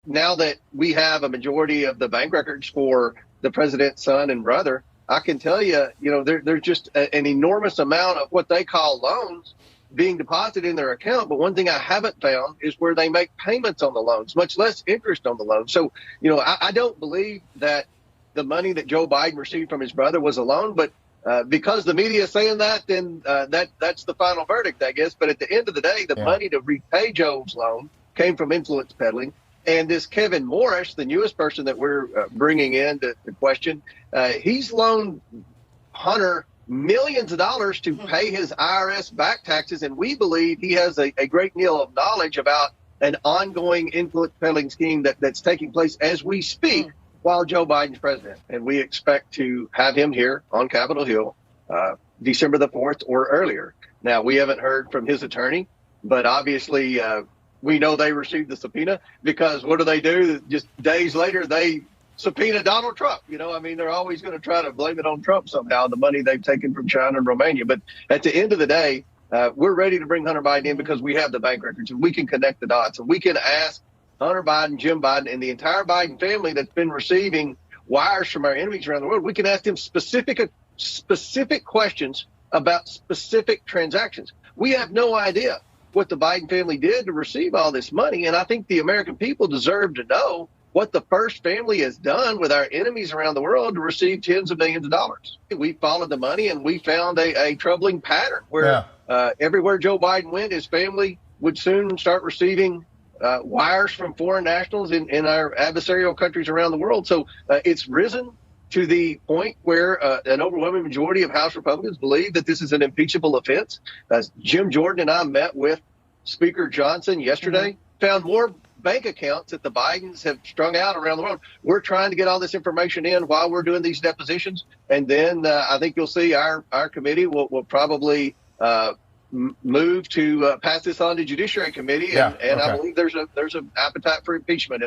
now that we have a majority of the bank records for the president's son and brother, I can tell you, there's just an enormous amount of what they call loans being deposited in their account. But one thing I haven't found is where they make payments on the loans, much less interest on the loans. So, I don't believe that the money that Joe Biden received from his brother was a loan. But because the media is saying that, then that's the final verdict, I guess. But at the end of the day, the money to repay Joe's loan came from influence peddling. And this Kevin Morris, the newest person that we're bringing in to question, he's loaned Hunter millions of dollars to pay his IRS back taxes. And we believe he has a great deal of knowledge about an ongoing influence peddling scheme that's taking place as we speak while Joe Biden's president. And we expect to have him here on Capitol Hill December the 4th or earlier. Now, we haven't heard from his attorney, but obviously we know they received the subpoena, because what do? Just days later, they subpoena Donald Trump. They're always going to try to blame it on Trump somehow, the money they've taken from China and Romania. But at the end of the day, we're ready to bring Hunter Biden in because we have the bank records and we can connect the dots. And we can ask Hunter Biden, Jim Biden, and the entire Biden family that's been receiving wires from our enemies around the world. We can ask them specific questions about specific transactions. We have no idea what the Biden family did to receive all this money. And I think the American people deserve to know what the first family has done with our enemies around the world to receive tens of millions of dollars. We followed the money and we found a troubling pattern where everywhere Joe Biden went, his family would soon start receiving wires from foreign nationals in our adversarial countries around the world. So it's risen to the point where an overwhelming majority of House Republicans believe that this is an impeachable offense. Jim Jordan and I met with Speaker Johnson yesterday, found more bank accounts that the Bidens have strung out around the world. We're trying to get all this information in while we're doing these depositions. And then I think you'll see our committee will probably move to pass this on to Judiciary Committee. And I believe there's an appetite for impeachment.